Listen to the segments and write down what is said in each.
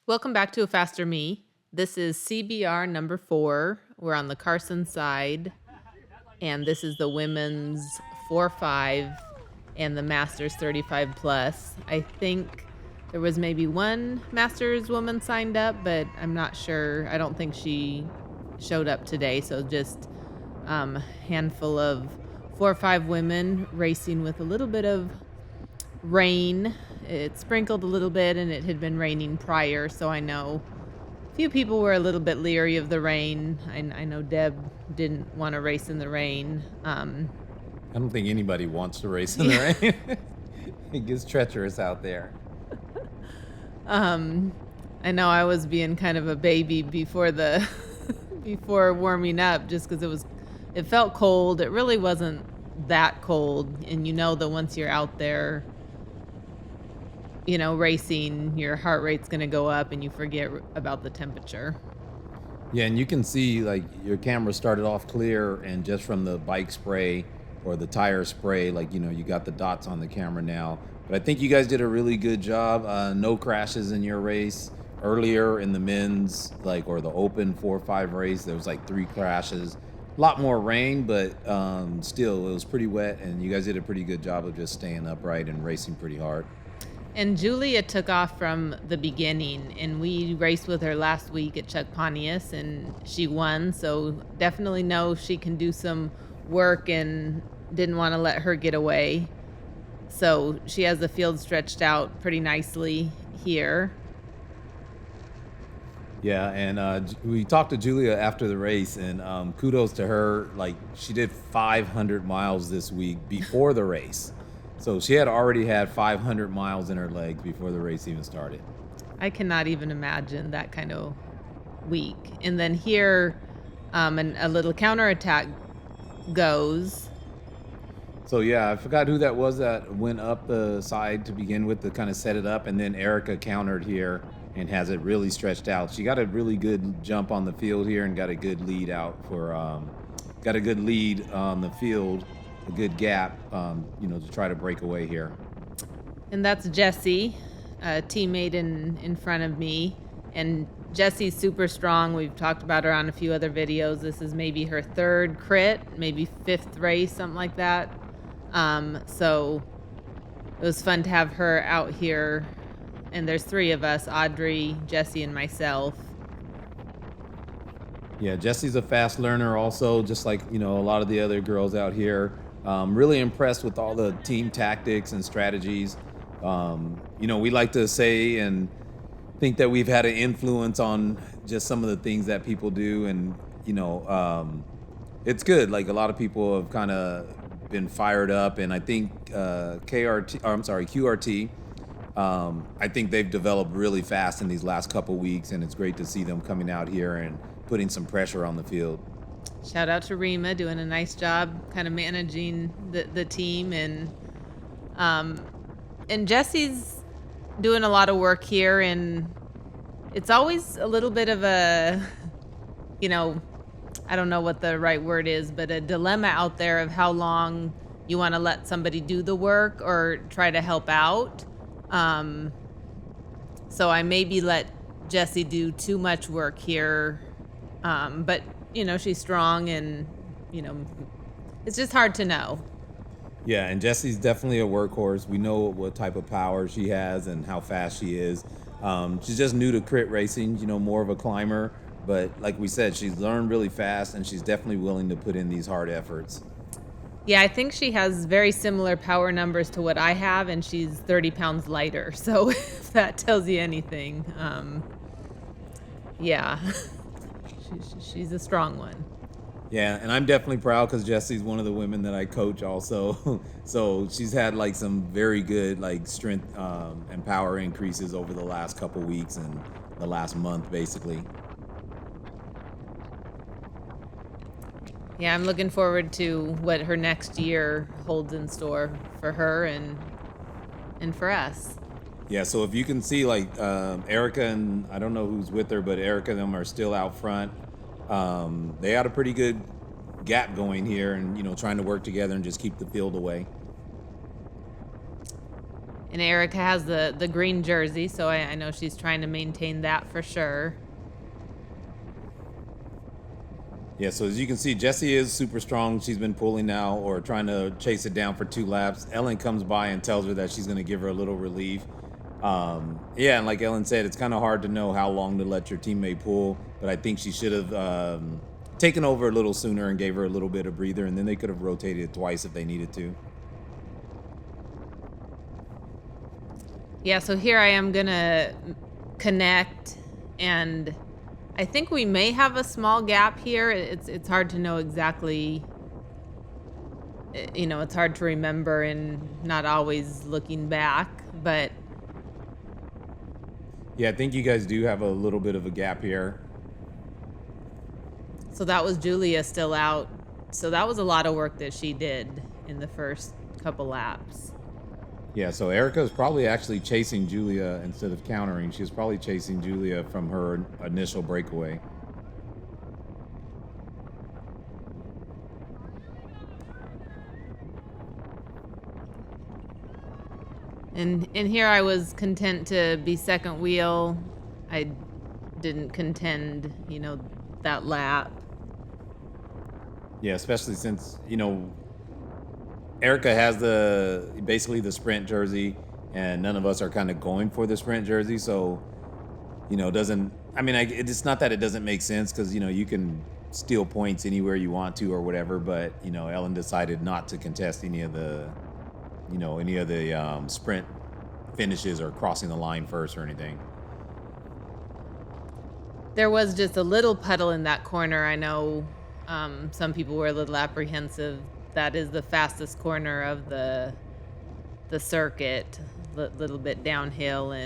Welcome back to A Faster Me. This is CBR number 4. We're on the Carson side, and this is the women's 4-5 and the Masters 35 plus. I think there was maybe one Masters woman signed up, but I'm not sure. I don't think she showed up today, so just handful of 4-5 women racing with a little bit of rain. It sprinkled a little bit and it had been raining prior, so I know a few people were a little bit leery of the rain. I know Deb didn't want to race in the rain. I don't think anybody wants to race in the rain. It gets treacherous out there. I know I was being kind of a baby before the before warming up just because it felt cold. It really wasn't that cold, and you know that once you're out there, racing, your heart rate's going to go up and you forget about the temperature. Yeah, and you can see like your camera started off clear, and just from the bike spray or the tire spray, like you got the dots on the camera now. But I think you guys did a really good job. No crashes in your race. Earlier in the men's or the open 4-5 race, there was like 3 crashes. A lot more rain, but still it was pretty wet, and you guys did a pretty good job of just staying upright and racing pretty hard. And Julia took off from the beginning, and we raced with her last week at Chuck Pontius, and she won. So definitely know she can do some work, and didn't want to let her get away. So she has the field stretched out pretty nicely here. Yeah, and we talked to Julia after the race, and kudos to her. Like, she did 500 miles this week before the race. So she had already had 500 miles in her legs before the race even started. I cannot even imagine that kind of week. And then here, a little counterattack goes. So yeah, I forgot who that was that went up the side to begin with to kind of set it up, and then Erica countered here and has it really stretched out. She got a really good jump on the field here and got a good lead out for, got a good lead on the field, a good gap, to try to break away here. And that's Jessie, a teammate in front of me. And Jessie's super strong. We've talked about her on a few other videos. This is maybe her 3rd crit, maybe 5th race, something like that. So it was fun to have her out here. And there's 3 of us, Audrey, Jessie, and myself. Yeah, Jessie's a fast learner also, just like, a lot of the other girls out here. Really impressed with all the team tactics and strategies. We like to say and think that we've had an influence on just some of the things that people do. And, it's good. Like, a lot of people have kind of been fired up. And I think QRT, I think they've developed really fast in these last couple weeks. And it's great to see them coming out here and putting some pressure on the field. Shout out to Rima doing a nice job kind of managing the team, and Jesse's doing a lot of work here, and it's always a little bit of a I don't know what the right word is, but a dilemma out there of how long you want to let somebody do the work or try to help out. So I maybe let Jessie do too much work here, but she's strong, and it's just hard to know. Yeah, and Jessie's definitely a workhorse. We know what type of power she has and how fast she is. She's just new to crit racing, more of a climber. But like we said, she's learned really fast, and she's definitely willing to put in these hard efforts. Yeah, I think she has very similar power numbers to what I have, and she's 30 pounds lighter. So if that tells you anything, yeah, she's a strong one. Yeah, and I'm definitely proud because Jessie's one of the women that I coach also. So she's had some very good strength and power increases over the last couple weeks and the last month, basically. Yeah, I'm looking forward to what her next year holds in store for her and for us. Yeah, so if you can see Erica, and I don't know who's with her, but Erica and them are still out front. They had a pretty good gap going here, and trying to work together and just keep the field away. And Erica has the green jersey, so I know she's trying to maintain that for sure. Yeah, so as you can see, Jessie is super strong. She's been pulling now or trying to chase it down for 2 laps. Ellen comes by and tells her that she's going to give her a little relief. Yeah, and like Ellen said, it's kind of hard to know how long to let your teammate pull, but I think she should have taken over a little sooner and gave her a little bit of breather, and then they could have rotated it twice if they needed to. Yeah, so here I am gonna connect, and I think we may have a small gap here. It's hard to know exactly. You know, it's hard to remember and not always looking back, but Yeah, I think you guys do have a little bit of a gap here. so that was Julia still out. So that was a lot of work that she did in the first couple laps. Yeah, so Erica is probably actually chasing Julia instead of countering. She was probably chasing Julia from her initial breakaway. And here I was content to be second wheel. I didn't contend, you know, that lap. Yeah, especially since, you know, Erica has basically the sprint jersey, and none of us are kind of going for the sprint jersey. So, you know, it's not that it doesn't make sense because, you know, you can steal points anywhere you want to or whatever. But, you know, Ellen decided not to contest any of the sprint finishes or crossing the line first or anything. There was just a little puddle in that corner. I know some people were a little apprehensive. That is the fastest corner of the circuit, little bit downhill,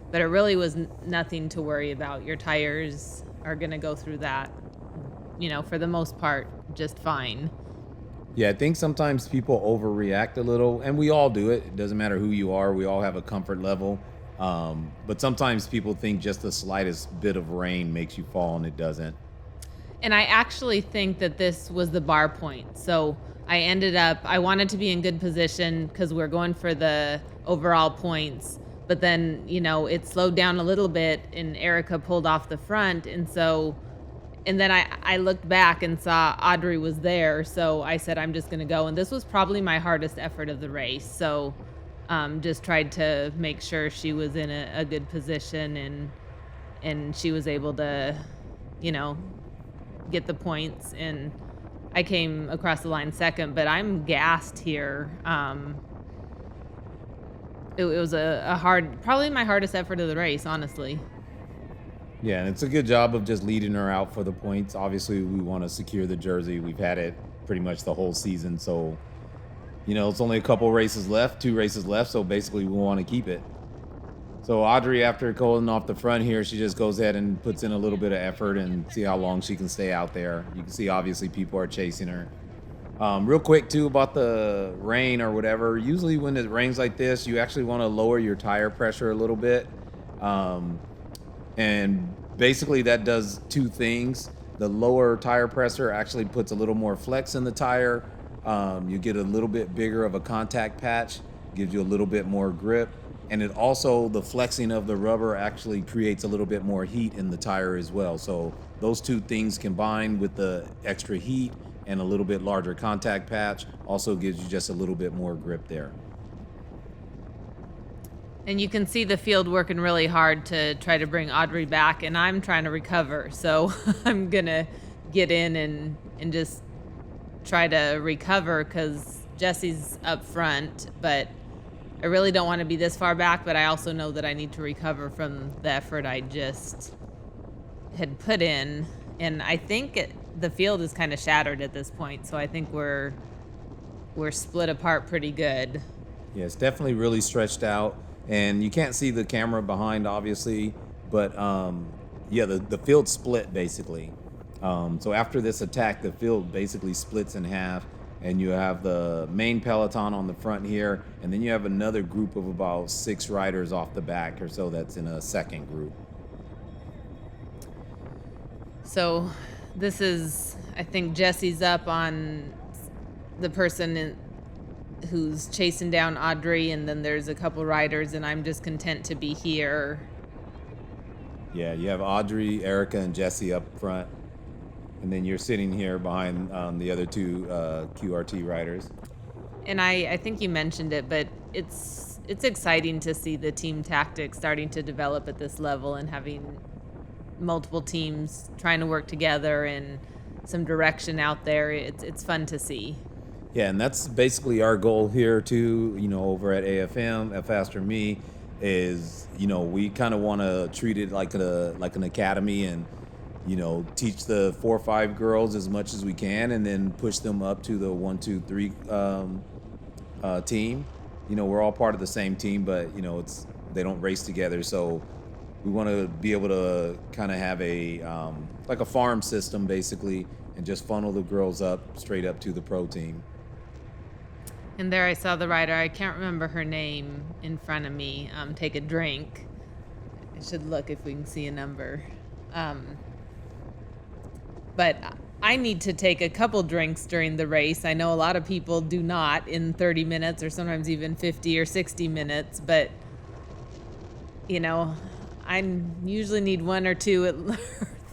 but it really was nothing to worry about. Your tires are going to go through that, you know, for the most part, just fine. Yeah, I think sometimes people overreact a little, and we all do it. It doesn't matter who you are. We all have a comfort level. But sometimes people think just the slightest bit of rain makes you fall, and it doesn't. And I actually think that this was the bar point. So I wanted to be in good position because we're going for the overall points. But then, you know, it slowed down a little bit and Erica pulled off the front. And then I looked back and saw Audrey was there. So I said, I'm just going to go. And this was probably my hardest effort of the race. So just tried to make sure she was in a good position and she was able to, you know, get the points. And I came across the line second, but I'm gassed here. It was probably my hardest effort of the race, honestly. Yeah, and it's a good job of just leading her out for the points. Obviously, we want to secure the jersey. We've had it pretty much the whole season, so, you know, it's only a couple races left, 2 races left, so basically we want to keep it. So Audrey, after calling off the front here, she just goes ahead and puts in a little bit of effort and see how long she can stay out there. You can see, obviously, people are chasing her. Real quick, too, about the rain or whatever. Usually when it rains like this, you actually want to lower your tire pressure a little bit. And basically that does 2 things. The lower tire pressure actually puts a little more flex in the tire. You get a little bit bigger of a contact patch, gives you a little bit more grip. And it also, the flexing of the rubber actually creates a little bit more heat in the tire as well. So those 2 things combined with the extra heat and a little bit larger contact patch also gives you just a little bit more grip there. And you can see the field working really hard to try to bring Audrey back, and I'm trying to recover. So I'm going to get in and just try to recover because Jessie's up front, but I really don't want to be this far back, but I also know that I need to recover from the effort I just had put in. And I think the field is kind of shattered at this point, so I think we're split apart pretty good. Yeah, it's definitely really stretched out. And you can't see the camera behind, obviously, but yeah, the field split basically. So after this attack, the field basically splits in half, and you have the main peloton on the front here, and then you have another group of about 6 riders off the back or so that's in a second group. So this is, I think Jessie's up on the person who's chasing down Audrey, and then there's a couple riders, and I'm just content to be here. Yeah, you have Audrey, Erica, and Jesse up front, and then you're sitting here behind the other two QRT riders. And I think you mentioned it, but it's exciting to see the team tactics starting to develop at this level and having multiple teams trying to work together and some direction out there. It's fun to see. Yeah, and that's basically our goal here too. Over at AFM, at Faster Me, is we kind of want to treat it like an academy, and teach the 4 or 5 girls as much as we can, and then push them up to the 1, 2, 3 team. We're all part of the same team, but they don't race together, so we want to be able to kind of have a like a farm system basically, and just funnel the girls up straight up to the pro team. And there I saw the rider, I can't remember her name, in front of me, take a drink. I should look if we can see a number. But I need to take a couple drinks during the race. I know a lot of people do not in 30 minutes or sometimes even 50 or 60 minutes, but I usually need 1 or 2,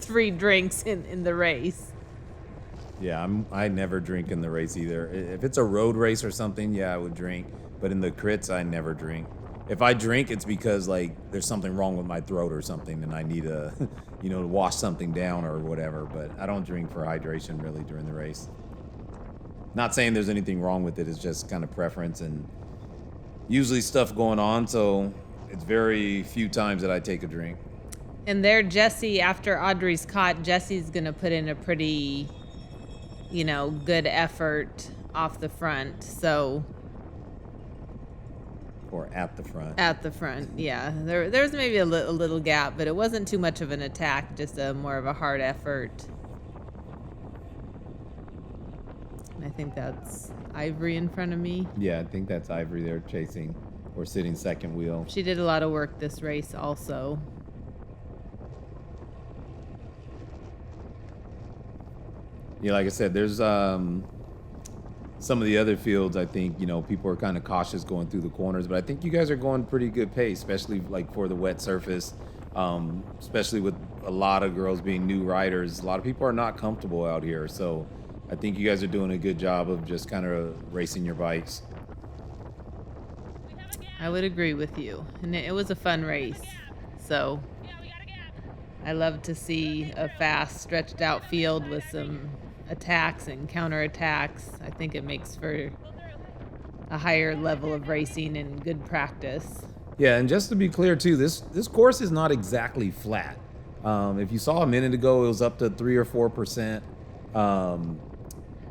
3 drinks in the race. Yeah, I never drink in the race either. If it's a road race or something, yeah, I would drink. But in the crits, I never drink. If I drink, it's because there's something wrong with my throat or something, and I need to, to wash something down or whatever. But I don't drink for hydration really during the race. Not saying there's anything wrong with it. It's just kind of preference, and usually stuff going on. So it's very few times that I take a drink. And there, Jesse, after Audrey's caught, Jesse's gonna put in a pretty good effort off the front. So, or at the front. At the front, yeah. There's maybe a little gap, but it wasn't too much of an attack, just a more of a hard effort. And I think that's Ivory in front of me. Yeah, I think that's Ivory there chasing or sitting second wheel. She did a lot of work this race also. Yeah, like I said, there's some of the other fields, I think, people are kind of cautious going through the corners, but I think you guys are going pretty good pace, especially for the wet surface, especially with a lot of girls being new riders. A lot of people are not comfortable out here, so I think you guys are doing a good job of just kind of racing your bikes. I would agree with you, and it was a fun race, so I love to see a fast, stretched out field with some attacks and counterattacks. I think it makes for a higher level of racing and good practice. Yeah, and just to be clear too, this course is not exactly flat. If you saw a minute ago, it was up to 3 or 4%.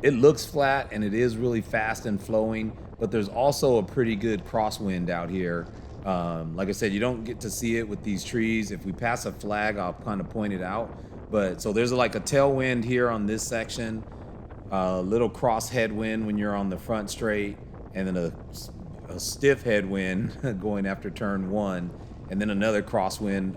It looks flat and it is really fast and flowing, but there's also a pretty good crosswind out here. Like I said, you don't get to see it with these trees. If we pass a flag, I'll kind of point it out. But so there's like a tailwind here on this section, a little cross headwind when you're on the front straight, and then a stiff headwind going after turn 1, and then another crosswind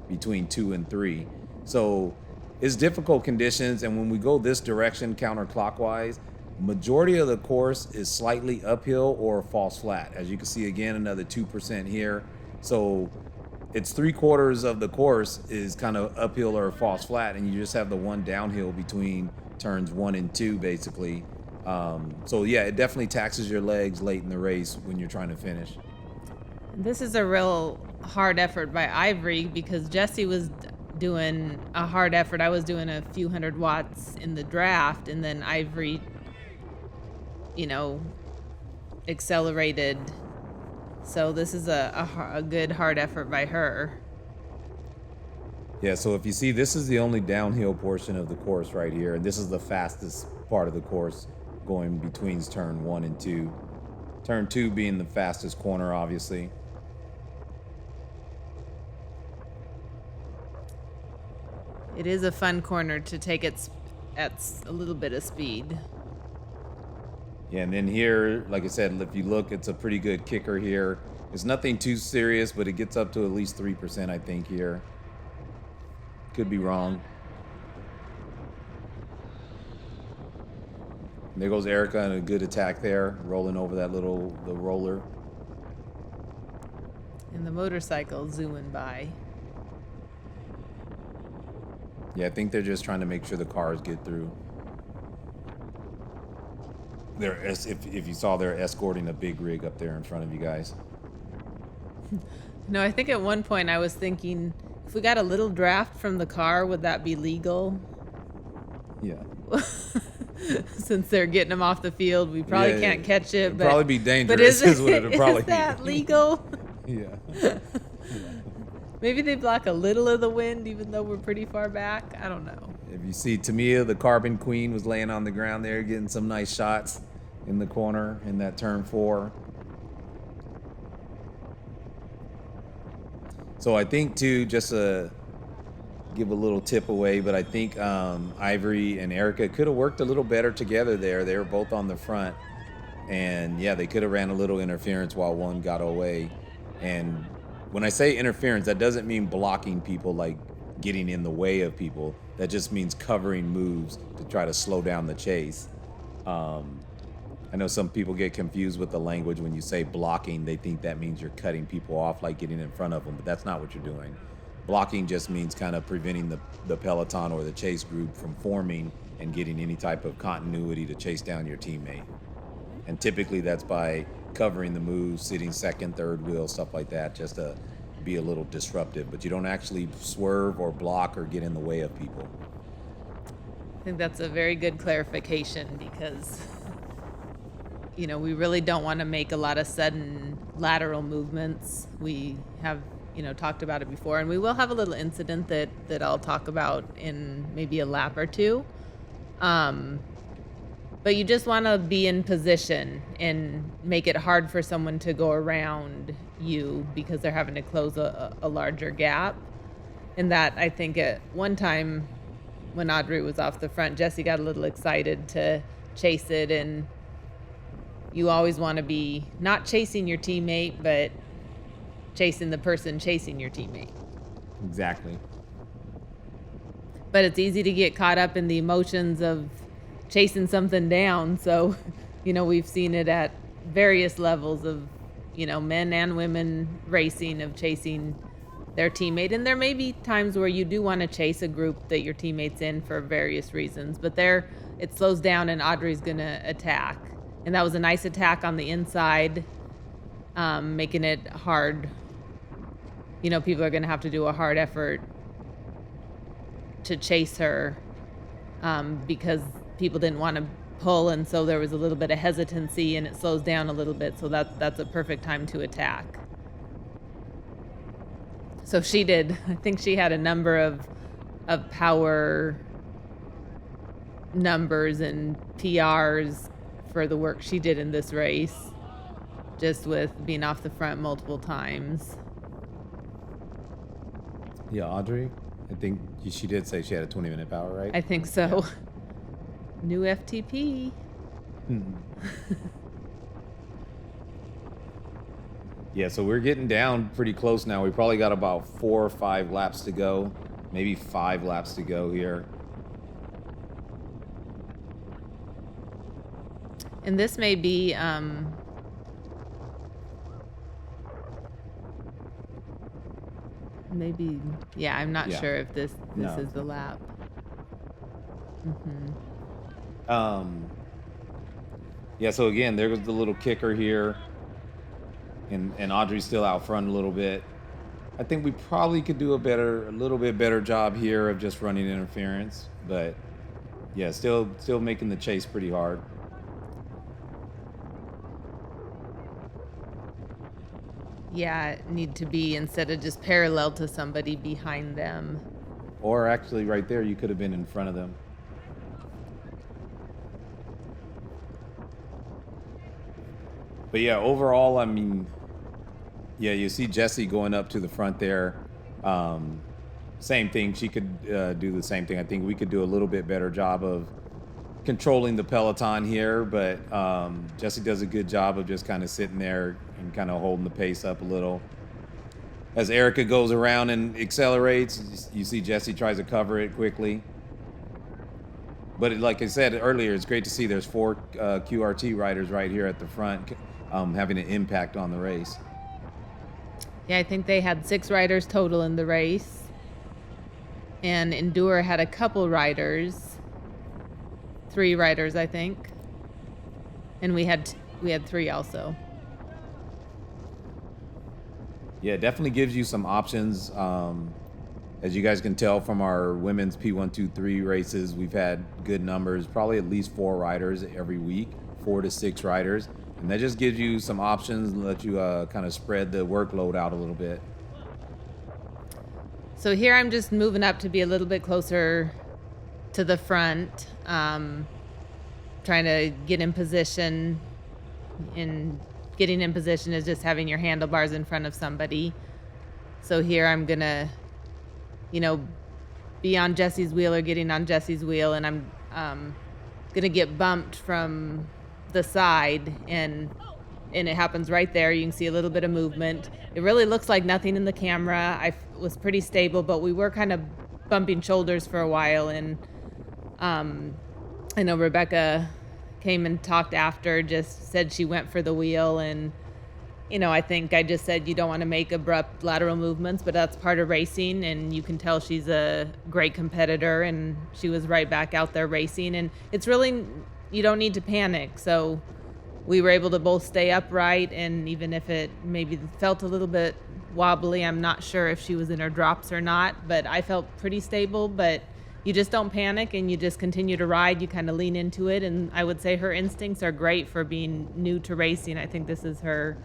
between 2 and 3. So it's difficult conditions, and when we go this direction counterclockwise, majority of the course is slightly uphill or falls flat. As you can see, again, another 2% here. So it's 3/4 of the course is kind of uphill or falls flat, and you just have the one downhill between turns 1 and 2, basically. So yeah, it definitely taxes your legs late in the race when you're trying to finish. This is a real hard effort by Ivory, because Jesse was doing a hard effort. I was doing a few 100 watts in the draft, and then Ivory accelerated. So this is a good hard effort by her. Yeah, so if you see, this is the only downhill portion of the course right here, and this is the fastest part of the course going between turn 1 and 2. Turn 2 being the fastest corner, obviously. It is a fun corner to take at a little bit of speed. Yeah, and then here, like I said, if you look, it's a pretty good kicker here. It's nothing too serious, but it gets up to at least 3%, I think, here. Could be wrong. And there goes Erica and a good attack there, rolling over the roller. And the motorcycle zooming by. Yeah, I think they're just trying to make sure the cars get through. If you saw, they're escorting a big rig up there in front of you guys. No, I think at one point I was thinking, if we got a little draft from the car, would that be legal? Yeah. Since they're getting them off the field, we probably can't catch it. It'd But probably be dangerous. But Is what it'd probably is that be. legal? Yeah. Maybe they block a little of the wind, even though we're pretty far back. I don't know. If you see Tamia, the Carbon Queen, was laying on the ground there, getting some nice shots in the corner in that turn 4. So I think too, just to give a little tip away, but I think Ivory and Erica could have worked a little better together there. They were both on the front, and yeah, they could have ran a little interference while one got away. And when I say interference, that doesn't mean blocking people, like getting in the way of people. That just means covering moves to try to slow down the chase. I know some people get confused with the language. When you say blocking, they think that means you're cutting people off, like getting in front of them, but that's not what you're doing. Blocking just means kind of preventing the peloton or the chase group from forming and getting any type of continuity to chase down your teammate. And typically that's by covering the moves, sitting second, third wheel, stuff like that, just to be a little disruptive. But you don't actually swerve or block or get in the way of people. I think that's a very good clarification because, you know, we really don't want to make a lot of sudden lateral movements. We have, you know, talked about it before, and we will have a little incident that I'll talk about in maybe a lap or two. But you just want to be in position and make it hard for someone to go around you because they're having to close a larger gap. And that, I think at one time when Audrey was off the front, Jesse got a little excited to chase it, and you always want to be not chasing your teammate, but chasing the person chasing your teammate. Exactly. But it's easy to get caught up in the emotions of chasing something down. So, you know, we've seen it at various levels of, you know, men and women racing, of chasing their teammate. And there may be times where you do want to chase a group that your teammate's in for various reasons, but there it slows down and Audrey's going to attack. And that was a nice attack on the inside, making it hard. You know, people are going to have to do a hard effort to chase her because people didn't want to pull, and so there was a little bit of hesitancy, and it slows down a little bit, so that's a perfect time to attack. So she did. I think she had a number of power numbers and PRs for the work she did in this race, just with being off the front multiple times. Yeah, Audrey, I think she did say she had a 20-minute power, right? I think so. New FTP. Yeah, so we're getting down pretty close now. We probably got about 4 or 5 laps to go, maybe 5 laps to go here. And this may be maybe, yeah, I'm not sure if this No. is the lap. Yeah, so again, there goes the little kicker here. And Audrey's still out front a little bit. I think we probably could do a little bit better job here of just running interference. But yeah, still making the chase pretty hard. Yeah, need to be, instead of just parallel to somebody, behind them. Or actually right there, you could have been in front of them. But yeah, overall, I mean, yeah, you see Jessie going up to the front there. Same thing. She could do the same thing. I think we could do a little bit better job of controlling the peloton here, but Jessie does a good job of just kind of sitting there and kind of holding the pace up a little. As Erica goes around and accelerates, you see Jessie tries to cover it quickly. But like I said earlier, it's great to see there's 4 QRT riders right here at the front, having an impact on the race. Yeah, I think they had 6 riders total in the race. And Endure had a couple riders. 3 riders, I think. And we had 3 also. Yeah, it definitely gives you some options. As you guys can tell from our women's P123 races, we've had good numbers, probably at least 4 riders every week, 4 to 6 riders. And that just gives you some options and let you kind of spread the workload out a little bit. So here I'm just moving up to be a little bit closer to the front, trying to get in position. And getting in position is just having your handlebars in front of somebody. So here I'm going to, be on Jesse's wheel or getting on Jesse's wheel, and I'm going to get bumped from the side, and it happens right there. You can see a little bit of movement. It really looks like nothing in the camera. I was pretty stable, but we were kind of bumping shoulders for a while, and I know Rebecca came and talked after, just said she went for the wheel, and I think I just said you don't want to make abrupt lateral movements, but that's part of racing, and you can tell she's a great competitor, and she was right back out there racing, and it's really, you don't need to panic. So we were able to both stay upright, and even if it maybe felt a little bit wobbly, I'm not sure if she was in her drops or not, but I felt pretty stable. But you just don't panic, and you just continue to ride. You kind of lean into it, and I would say her instincts are great for being new to racing. I think this is her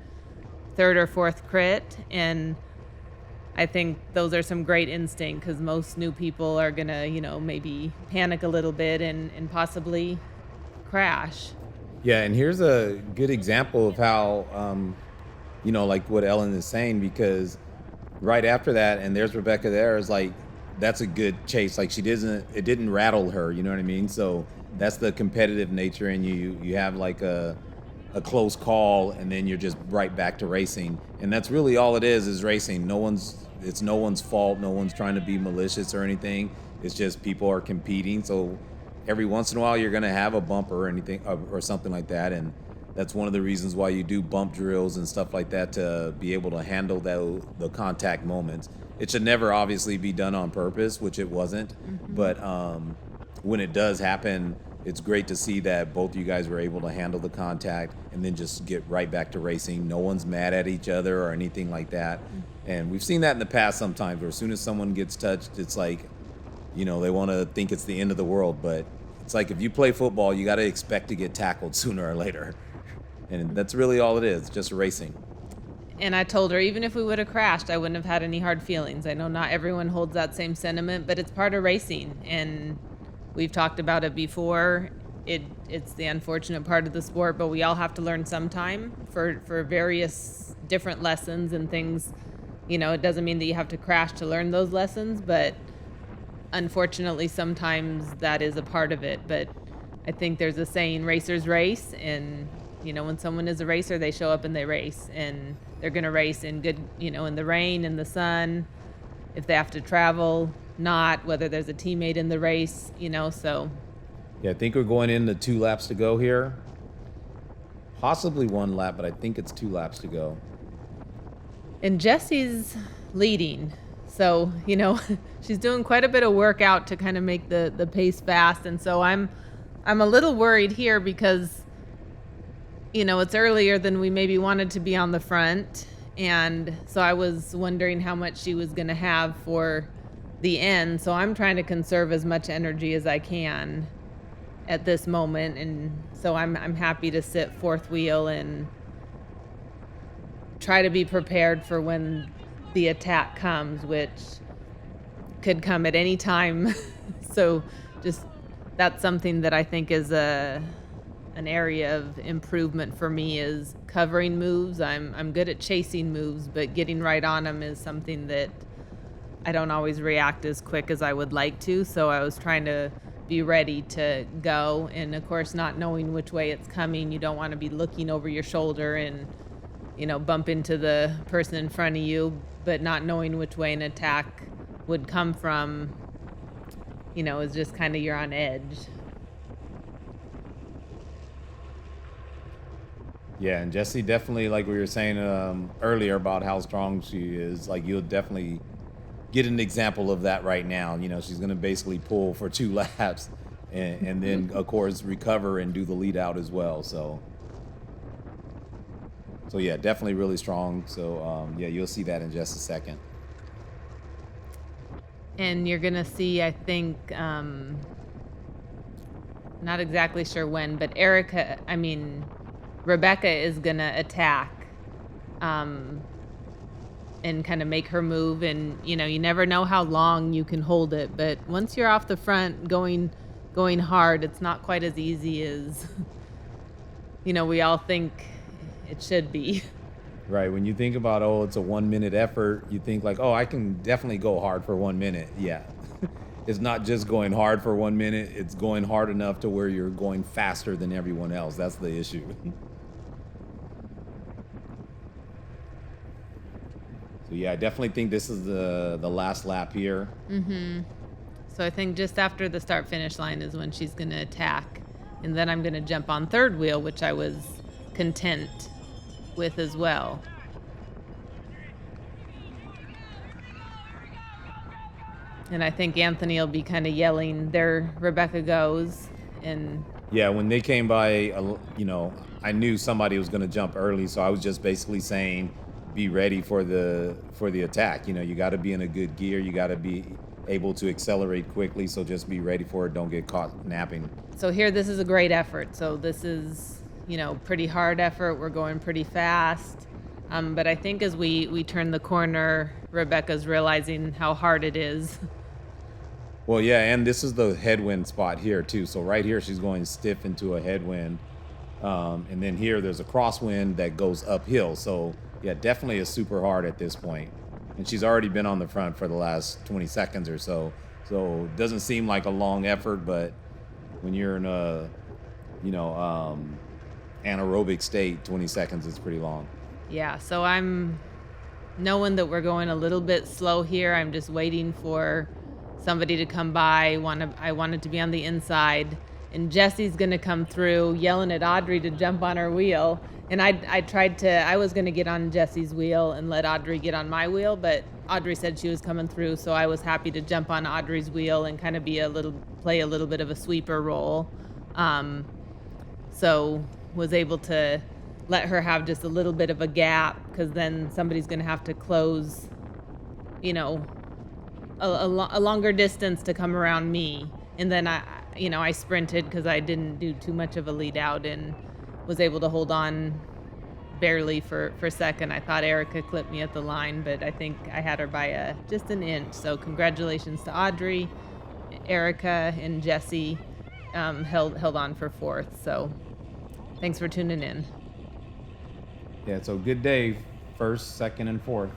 3rd or 4th crit, and I think those are some great instinct, because most new people are gonna, maybe panic a little bit and possibly crash. Yeah, and here's a good example of how, like what Ellen is saying, because right after that, and there's Rebecca there, is like, that's a good chase. Like, it didn't rattle her, you know what I mean? So that's the competitive nature in you. You have like a close call, and then you're just right back to racing. And that's really all it is racing. It's no one's fault. No one's trying to be malicious or anything. It's just people are competing. So every once in a while you're going to have a bump or anything or something like that. And that's one of the reasons why you do bump drills and stuff like that, to be able to handle the contact moments. It should never obviously be done on purpose, which it wasn't. Mm-hmm. But when it does happen, it's great to see that both of you guys were able to handle the contact and then just get right back to racing. No one's mad at each other or anything like that. Mm-hmm. And we've seen that in the past sometimes, where as soon as someone gets touched, it's like, they want to think it's the end of the world. But it's like, if you play football, you got to expect to get tackled sooner or later. And that's really all it is, just racing. And I told her, even if we would have crashed, I wouldn't have had any hard feelings. I know not everyone holds that same sentiment, but it's part of racing. And we've talked about it before. It's the unfortunate part of the sport, but we all have to learn sometime for various different lessons and things. It doesn't mean that you have to crash to learn those lessons, but unfortunately sometimes that is a part of it. But I think there's a saying, racers race, and when someone is a racer, they show up and they race, and they're going to race in good, in the rain, in the sun, if they have to travel, not whether there's a teammate in the race, so. Yeah, I think we're going into 2 laps to go here. Possibly 1 lap, but I think it's 2 laps to go. And Jesse's leading. So, she's doing quite a bit of work out to kind of make the pace fast. And so I'm a little worried here, because it's earlier than we maybe wanted to be on the front. And so I was wondering how much she was going to have for the end. So I'm trying to conserve as much energy as I can at this moment. And so I'm happy to sit 4th wheel and try to be prepared for when the attack comes, which could come at any time. So just, that's something that I think is an area of improvement for me, is covering moves. I'm good at chasing moves, but getting right on them is something that I don't always react as quick as I would like to. So I was trying to be ready to go, and of course not knowing which way it's coming, you don't want to be looking over your shoulder and bump into the person in front of you, but not knowing which way an attack would come from, is just kind of, you're on edge. Yeah, and Jesse definitely, like we were saying earlier about how strong she is, like you'll definitely get an example of that right now. You know, she's going to basically pull for 2 laps and then, of course, recover and do the lead out as well. So yeah, definitely really strong. So, yeah, you'll see that in just a second. And you're gonna see, I think, not exactly sure when, but Rebecca is gonna attack, um, and kind of make her move. And you never know how long you can hold it, but once you're off the front going hard, it's not quite as easy as we all think it should be. Right. When you think about, oh, it's a 1 minute effort, you think like, oh, I can definitely go hard for 1 minute. Yeah. It's not just going hard for 1 minute, it's going hard enough to where you're going faster than everyone else. That's the issue. So yeah, I definitely think this is the last lap here. So I think just after the start finish line is when she's going to attack. And then I'm going to jump on third wheel, which I was content with as well. And I think Anthony will be kind of yelling, "There Rebecca goes." And Yeah, when they came by, I knew somebody was going to jump early, so I was just basically saying, be ready for the attack. You got to be in a good gear. You got to be able to accelerate quickly. So just be ready for it. Don't get caught napping. so here, this is a great effort. So this is, pretty hard effort. We're going pretty fast. But I think as we turn the corner, Rebecca's realizing how hard it is. Well, yeah, and this is the headwind spot here too. So right here, she's going stiff into a headwind, and then here there's a crosswind that goes uphill. So yeah, definitely is super hard at this point. And she's already been on the front for the last 20 seconds or so. So it doesn't seem like a long effort, but when you're in a, anaerobic state, 20 seconds is pretty long. Yeah, so I'm knowing that we're going a little bit slow here. I'm just waiting for somebody to come by. I wanted to be on the inside, and Jesse's gonna come through, yelling at Audrey to jump on her wheel. And I was gonna get on Jesse's wheel and let Audrey get on my wheel, but Audrey said she was coming through, so I was happy to jump on Audrey's wheel and kind of play a little bit of a sweeper role. So was able to let her have just a little bit of a gap, because then somebody's gonna have to close, a longer distance to come around me. And then I sprinted because I didn't do too much of a lead out and was able to hold on barely for second. I thought Erica clipped me at the line, but I think I had her by just an inch. So congratulations to Audrey, Erica, and Jesse. Held on for fourth. So thanks for tuning in. Yeah, so good day, first, second, and fourth.